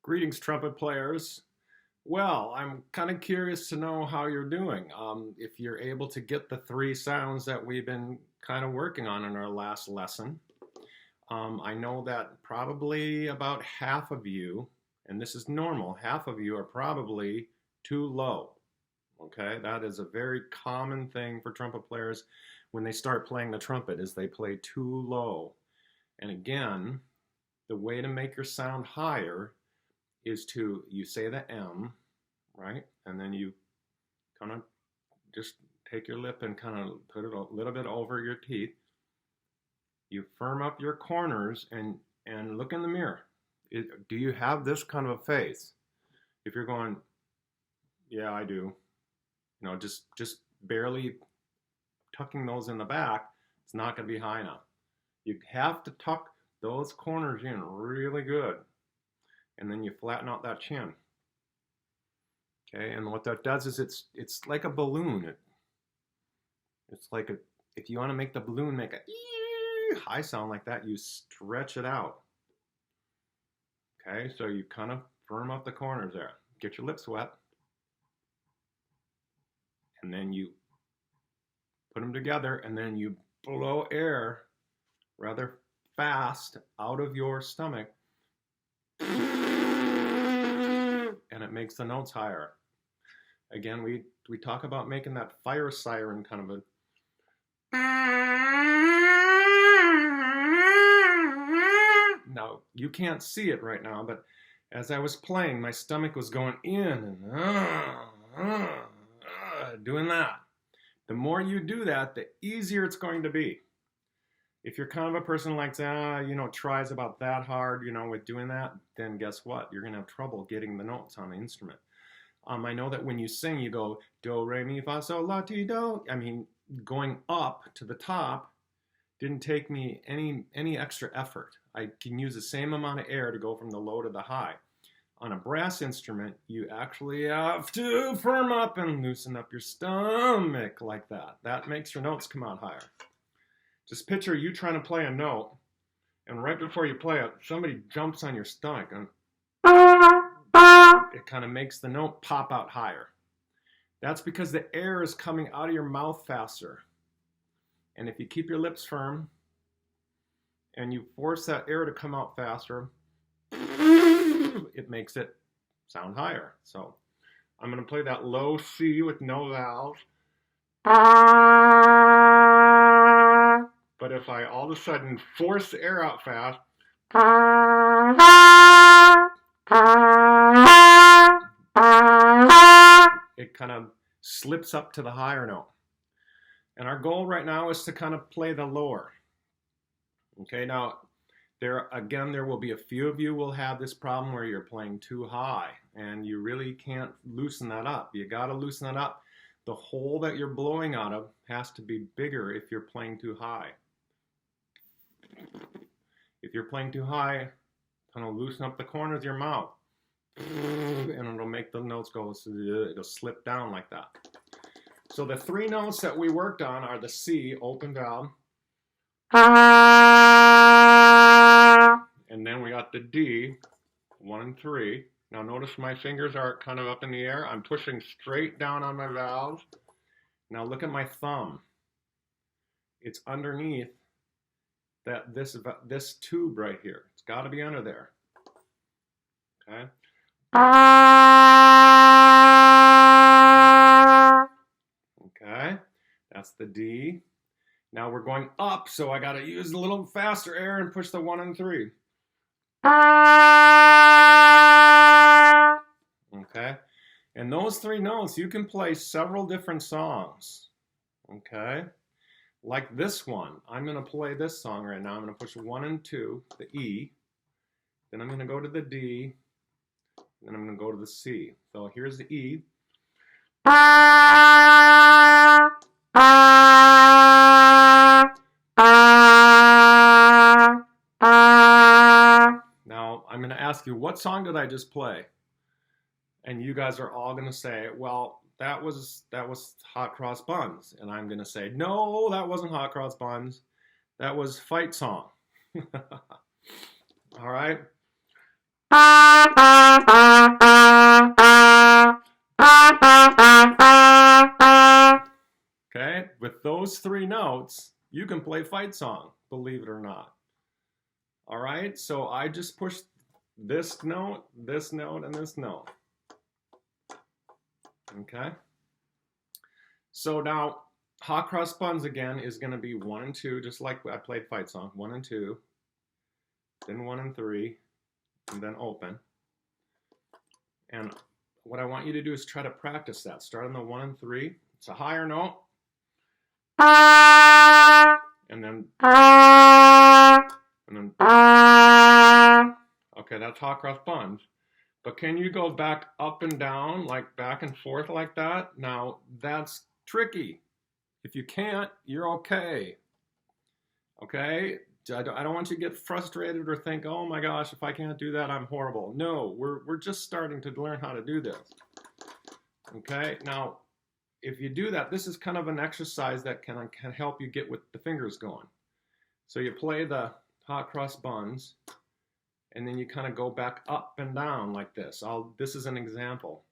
Greetings, trumpet players. Well, I'm kind of curious to know how you're doing. If you're able to get the three sounds that we've been kind of working on in our last lesson. I know that probably about half of you, and this is normal, half of you are probably too low. Okay, that is a very common thing for trumpet players when they start playing the trumpet is they play too low. And again, the way to make your sound higher is you say the M, right? And then you kind of just take your lip and kind of put it a little bit over your teeth. You firm up your corners and look in the mirror. Do you have this kind of a face? If you're going, yeah, I do. You know, just barely tucking those in the back, it's not going to be high enough. You have to tuck those corners in really good. And then you flatten out that chin. Okay, and what that does is it's like a balloon. It's like if you want to make the balloon make a high sound like that, you stretch it out. Okay, so you kind of firm up the corners there. Get your lips wet. And then you put them together and then you blow air rather fast out of your stomach. And it makes the notes higher. Again, we talk about making that fire siren kind of a. Now, you can't see it right now, but as I was playing, my stomach was going in and doing that. The more you do that, the easier it's going to be. If you're kind of a person like, tries about that hard, with doing that, then guess what? You're going to have trouble getting the notes on the instrument. I know that when you sing, you go, do, re, mi, fa, sol, la, ti, do. I mean, going up to the top didn't take me any extra effort. I can use the same amount of air to go from the low to the high. On a brass instrument, you actually have to firm up and loosen up your stomach like that. That makes your notes come out higher. Just picture you trying to play a note, and right before you play it, somebody jumps on your stomach, and it kind of makes the note pop out higher. That's because the air is coming out of your mouth faster. And if you keep your lips firm, and you force that air to come out faster, it makes it sound higher. So I'm going to play that low C with no vowels. But if I all of a sudden force the air out fast, it kind of slips up to the higher note. And our goal right now is to kind of play the lower. Okay, now there will be a few of you will have this problem where you're playing too high and you really can't loosen that up. You got to loosen that up. The hole that you're blowing out of has to be bigger if you're playing too high. If you're playing too high, kind of loosen up the corners of your mouth. And it'll make the notes go, it'll slip down like that. So the three notes that we worked on are the C, open valve. And then we got the D, 1 and 3. Now notice my fingers are kind of up in the air. I'm pushing straight down on my valves. Now look at my thumb. It's underneath this tube right here. It's got to be under there. Okay. Okay, that's the D. Now we're going up, so I got to use a little faster air and push the 1 and 3. Okay, and those three notes, you can play several different songs. Okay, like this one. I'm going to play this song right now. I'm going to push 1 and 2, the E. Then I'm going to go to the D. Then I'm going to go to the C. So here's the E. Now, I'm going to ask you, what song did I just play? And you guys are all going to say, well, that was Hot Cross Buns. And I'm going to say, no, that wasn't Hot Cross Buns. That was Fight Song. All right? those 3 notes, you can play fight song, believe it or not. All right, so I just pushed this note, and this note. Okay. So now, hot cross buns again is going to be 1 and 2, just like I played fight song. 1 and 2, then 1 and 3, and then open. And what I want you to do is try to practice that. Start on the 1 and 3. It's a higher note. And then, okay, that's hot cross buns. But can you go back up and down, like back and forth like that? Now, that's tricky. If you can't, you're okay. Okay? I don't want you to get frustrated or think, oh my gosh, if I can't do that, I'm horrible. No, we're just starting to learn how to do this. Okay? Now, if you do that, this is kind of an exercise that can help you get with the fingers going. So you play the hot cross buns, and then you kind of go back up and down like this. This is an example.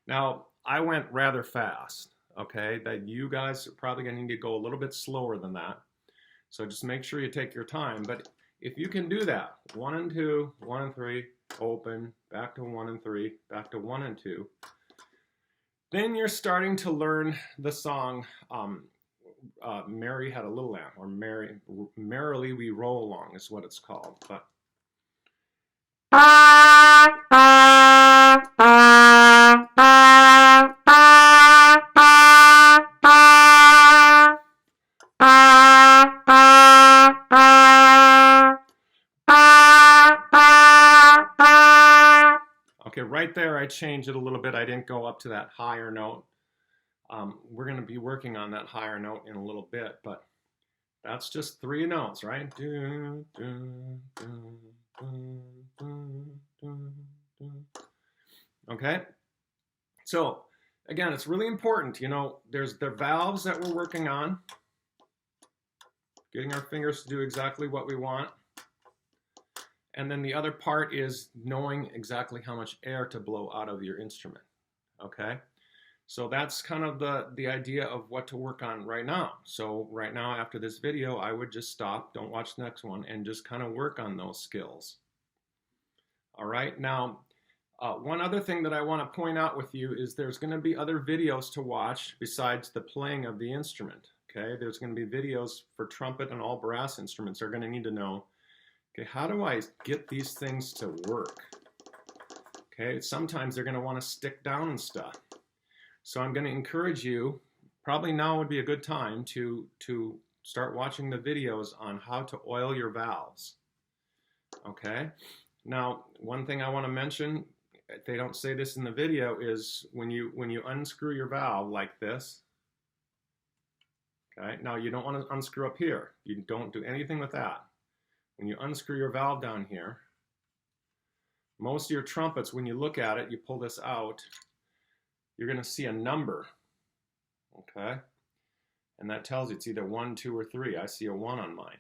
Now, I went rather fast, okay? That you guys are probably going to need to go a little bit slower than that. So just make sure you take your time. But if you can do that, 1 and 2, 1 and 3, open, back to 1 and 3, back to 1 and 2, then you're starting to learn the song Mary Had a Little Lamb, or Merrily We Roll Along is what it's called. But okay, right there I changed it a little bit. I didn't go up to that higher note. We're going to be working on that higher note in a little bit, but that's just 3 notes, right? Okay? So, again, it's really important. You know, there's the valves that we're working on, getting our fingers to do exactly what we want. And then the other part is knowing exactly how much air to blow out of your instrument, okay? So that's kind of the idea of what to work on right now. So right now, after this video, I would just stop, don't watch the next one, and just kind of work on those skills. All right, now, one other thing that I want to point out with you is there's going to be other videos to watch besides the playing of the instrument, okay? There's going to be videos for trumpet and all brass instruments. They're going to need to know, okay, how do I get these things to work? Okay, sometimes they're going to want to stick down and stuff. So I'm going to encourage you, probably now would be a good time to start watching the videos on how to oil your valves. Okay, now one thing I want to mention, they don't say this in the video, is when you unscrew your valve like this, okay, now you don't want to unscrew up here. You don't do anything with that. When you unscrew your valve down here, most of your trumpets, when you look at it, you pull this out, you're going to see a number, okay? And that tells you it's either 1, 2, or 3. I see a 1 on mine.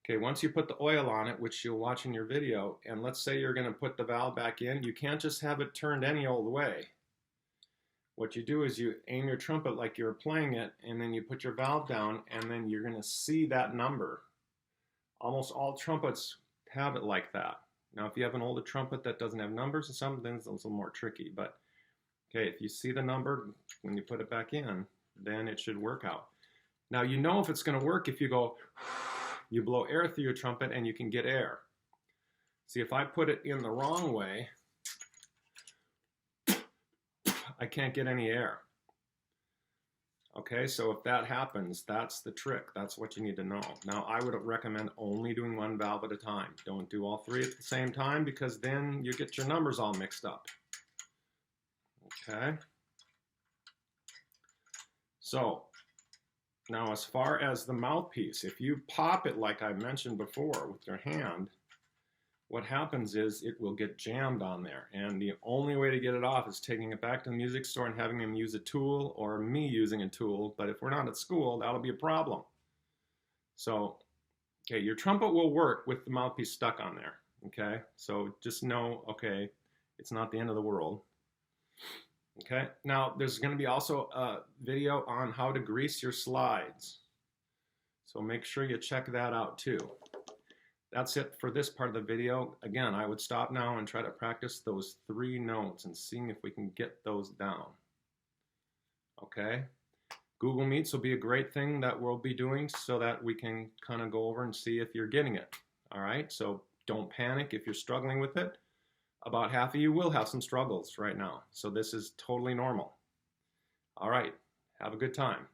Okay, once you put the oil on it, which you'll watch in your video, and let's say you're going to put the valve back in, you can't just have it turned any old way. What you do is you aim your trumpet like you're playing it, and then you put your valve down, and then you're going to see that number. Almost all trumpets have it like that. Now, if you have an older trumpet that doesn't have numbers or something, then it's a little more tricky. But, okay, if you see the number, when you put it back in, then it should work out. Now, you know if it's going to work if you go, you blow air through your trumpet and you can get air. See, if I put it in the wrong way, I can't get any air. Okay, so if that happens, that's the trick. That's what you need to know. Now, I would recommend only doing 1 valve at a time. Don't do all 3 at the same time because then you get your numbers all mixed up. Okay. So, now as far as the mouthpiece, if you pop it like I mentioned before with your hand, what happens is it will get jammed on there. And the only way to get it off is taking it back to the music store and having them use a tool or me using a tool. But if we're not at school, that'll be a problem. So, okay, your trumpet will work with the mouthpiece stuck on there. Okay, so just know, okay, it's not the end of the world. Okay, now there's going to be also a video on how to grease your slides. So make sure you check that out too. That's it for this part of the video. Again, I would stop now and try to practice those 3 notes and seeing if we can get those down. Okay? Google Meets will be a great thing that we'll be doing so that we can kind of go over and see if you're getting it. All right? So don't panic if you're struggling with it. About half of you will have some struggles right now. So this is totally normal. All right. Have a good time.